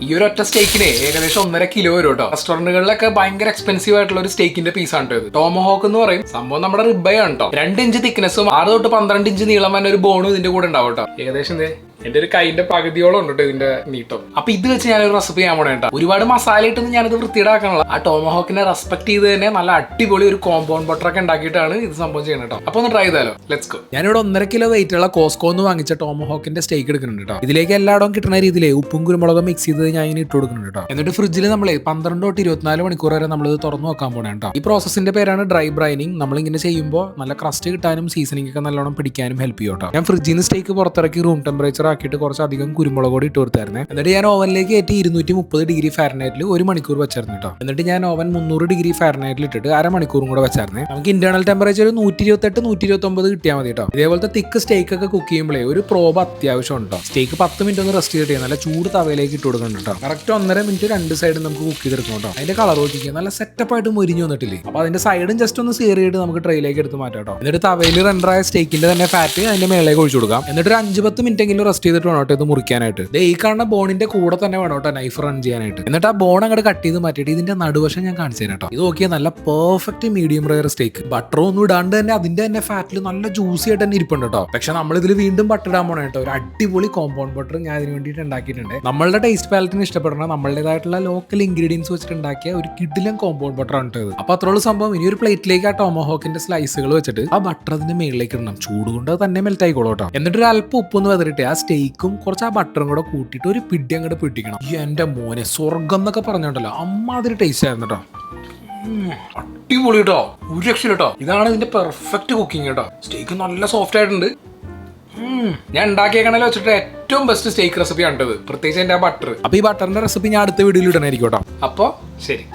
ഈ ഒരു ഒറ്റ സ്റ്റേക്കിന് ഏകദേശം 1.5 കിലോ വരും കേട്ടോ. റെസ്റ്റോറന്റുകളിലൊക്കെ ഭയങ്കര എക്സ്പെൻസീവ് ആയിട്ടുള്ള ഒരു സ്റ്റേക്കിന്റെ പീസാണ് ഇത്. ടോമഹോക്ക് എന്ന് പറയും. സംഭവം നമ്മുടെ റിബയ ആണ് കേട്ടോ. 2 ഇഞ്ച് തിക്നെസ്സും 6 തൊട്ട് 12 ഇഞ്ച് നീളം തന്നെ ഒരു ബോണും ഇതിന്റെ കൂടെ ഉണ്ടാവും കേട്ടോ. ഏകദേശം എന്റെ ഒരു കൈന്റെ പകുതിയോളം ഉണ്ട് ഇതിന്റെ നീട്ടം. അപ്പൊ ഇത് വെച്ച് ഞാനൊരു റെസിപ്പി ചെയ്യാൻ പോണേ കേട്ടോ. ഒരുപാട് മസാല ഇട്ടൊന്നും ഞാനത് വൃത്തിയിടാക്കാനുള്ള ആ ടോമഹോക്കിനെ റെസ്പെക്ട് ചെയ്ത് തന്നെ നല്ല അടിപൊളി ഒരു കോമ്പൗണ്ട് ബട്ടർ ഒക്കെ ഉണ്ടാക്കിയിട്ടാണ് ഇത് സംഭവം ചെയ്യുന്നത് കേട്ടോ. അപ്പൊ ഒന്ന് ട്രൈ ചെയ്താലോ. Let's go. ഞാനിവിടെ 1.5 കിലോ വെയിറ്റ് ഉള്ള കോസ്കോ എന്ന് വാങ്ങിച്ച ടോമഹോക്കിന്റെ സ്റ്റേക്ക് എടുക്കുന്നുണ്ട് കേട്ടോ. ഇതിലേക്ക് എല്ലായിടവും കിട്ടുന്ന രീതിയിൽ ഉപ്പും കുരുമുളകും മിക്സ് ചെയ്ത് ഞാൻ ഇങ്ങനെ ഇട്ട് കൊടുക്കുന്നുണ്ട് കേട്ടോ. എന്നിട്ട് ഫ്രിഡ്ജിൽ നമ്മൾ 12 തൊട്ട് 24 മണിക്കൂർ വരെ നമ്മൾ ഇത് തുറന്നു വെക്കാൻ പോണേ കേട്ടോ. ഈ പ്രോസസിന്റെ പേരാണ് ഡ്രൈ ബ്രൈനിങ്. നമ്മൾ ഇങ്ങനെ ചെയ്യുമ്പോൾ നല്ല ക്രസ്റ്റ് കിട്ടാനും സീസണിംഗ് ഒക്കെ നല്ലോണം പിടിക്കാനും ഹെൽപ്പ് ചെയ്യും കേട്ടോ. ഞാൻ ഫ്രിഡ്ജിൽ നിന്ന് സ്റ്റേക്ക് പുറത്തിറക്കി റൂം ടെമ്പറേച്ചർ ആക്കിയിട്ട് കുറച്ചധികം കുരുമുളക് കൂടി ഇട്ട് കൊടുത്തായിരുന്നു. എന്നിട്ട് ഞാൻ ഓവനിലേക്ക് കയറ്റി 230 ഡിഗ്രി ഫാരനൈറ്റിൽ 1 മണിക്കൂർ വെച്ചായിരുന്നു കേട്ടോ. എന്നിട്ട് ഞാൻ ഓവൻ 300 ഡിഗ്രി ഫാരനൈറ്റിൽ ഇട്ടിട്ട് അരമണിക്കൂറും കൂടെ വെച്ചായിരുന്നു. നമുക്ക് ഇന്റേണൽ ടെമ്പറേച്ചർ 128 129 കിട്ടിയാൽ മതി കേട്ടോ. ഇതേപോലത്തെ തിക്ക് സ്റ്റേക്ക് ഒക്കെ കുക്ക് ചെയ്യുമ്പോഴേ ഒരു പ്രോബ് അത്യാവശ്യം ഉണ്ടോ. സ്റ്റേക്ക് 10 മിനിറ്റ് ഒന്ന് റെസ്റ്റ് ചെയ്തിട്ട് നല്ല ചൂട് തവയിലേക്ക് ഇട്ട് കൊടുക്കണം കേട്ടോ. കറക്റ്റ് 1.5 മിനിറ്റ് 2 സൈഡും നമുക്ക് കുക്ക് ചെയ്തെടുക്കണം കേട്ടോ. അതിന്റെ കളർ നോക്കിക്കുക, നല്ല സെറ്റപ്പ് ആയിട്ട് മൊരിഞ്ഞു വന്നിട്ടില്ലേ. അപ്പൊ അതിന്റെ സൈഡും ജസ്റ്റ് ഒന്ന് സീർ ചെയ്തിട്ട് നമുക്ക് ട്രെയിലേക്ക് എടുത്ത് മാറ്റാം കേട്ടോ. എന്നിട്ട് തവയിൽ റെൻഡറായ സ്റ്റേക്കിന്റെ തന്നെ ഫാറ്റ് അതിന്റെ മേലേക്ക് ഒഴിച്ചു കൊടുക്കാം. എന്നിട്ട് ഒരു 5-10 മിനിറ്റ് എങ്കിലും റെസ്റ്റ് ചെയ്തിട്ട് വേണം ഇത് മുറിക്കാനായിട്ട്. ഈ കാണുന്ന ബോണിന്റെ കൂടെ തന്നെ വേണം കേട്ടോ നൈഫ് റൺ ചെയ്യാനായിട്ട്. എന്നിട്ട് ആ ബോൺ അങ്ങോട്ട് കട്ട് ചെയ്ത് മാറ്റിയിട്ട് ഇതിന്റെ നടുവശം ഞാൻ കാണിച്ചു തരാം കേട്ടോ. ഇത് നോക്കിയാൽ നല്ല പെർഫെക്റ്റ് മീഡിയം റെയർ സ്റ്റേക്ക്. ബട്ടർ ഒന്നും ഇടാണ്ട് തന്നെ അതിന്റെ തന്നെ ഫാറ്റിൽ നല്ല ജ്യൂസി ആയിട്ട് തന്നെ ഇരിപ്പുണ്ട് കേട്ടോ. പക്ഷെ നമ്മൾ ഇതിൽ വീണ്ടും ബട്ടർ ഇടാൻ പോണേ കേട്ടോ. ഒരു അടിപൊളി കോമ്പൗണ്ട് ബട്ടർ ഞാൻ ഇതിന് വേണ്ടിയിട്ട് ഉണ്ടാക്കിയിട്ടുണ്ട്. നമ്മളുടെ ടേസ്റ്റ് പാലറ്റിന് ഇഷ്ടപ്പെടുന്ന നമ്മളുടേതായിട്ടുള്ള ലോക്കൽ ഇൻഗ്രീഡിയൻസ് വെച്ചിട്ട് ഉണ്ടാക്കിയ ഒരു കിഡിലും കോമ്പൗണ്ട് ബട്ടർ ആണ് ഇത്. അപ്പൊ അത്രയുള്ള സംഭവം. ഇനി ഒരു പ്ലേറ്റിലേക്ക് ആ ടോമഹോക്കിന്റെ സ്ലൈസുകൾ വെച്ചിട്ട് ആ ബട്ടർ അതിന്റെ മേളിലേക്ക് ഇടണം. ചൂട് കൊണ്ട് തന്നെ മെൽറ്റ് ആയിക്കോളൂ കേട്ടോ. എന്നിട്ട് ഒരു അല്പം ഉപ്പൊന്ന് വെതിരിട്ട് ആ സ്റ്റേക്കും കുറച്ച് ആ ബട്ടറും കൂടെ കൂട്ടിയിട്ട് ഒരു പിടി അങ്ങോട്ട് പിടിക്കണം. എന്റെ മോനെ സ്വർഗം എന്നൊക്കെ പറഞ്ഞോണ്ടല്ലോ അമ്മാതിരി ടേസ്റ്റ് ആയിരുന്നു കേട്ടോ. അടിപൊളി കേട്ടോ, ഒരു രക്ഷ കേട്ടോ. ഇതാണ് ഇതിന്റെ പെർഫെക്റ്റ് കുക്കിംഗ് കേട്ടോ. സ്റ്റേക്ക് നല്ല സോഫ്റ്റ് ആയിട്ടുണ്ട്. ഞാൻ ഉണ്ടാക്കിയേക്കണല്ലോ വെച്ചിട്ട് ഏറ്റവും ബെസ്റ്റ് സ്റ്റേക്ക് റെസിപ്പി ആണ് ഇത്. പ്രത്യേകിച്ച് എന്റെ ആ ബട്ടർ. അപ്പൊ ഈ ബട്ടറിന്റെ റെസിപ്പി ഞാൻ അടുത്ത വീഡിയോയിൽ ഇടണായിരിക്കും കേട്ടോ. അപ്പൊ ശരി.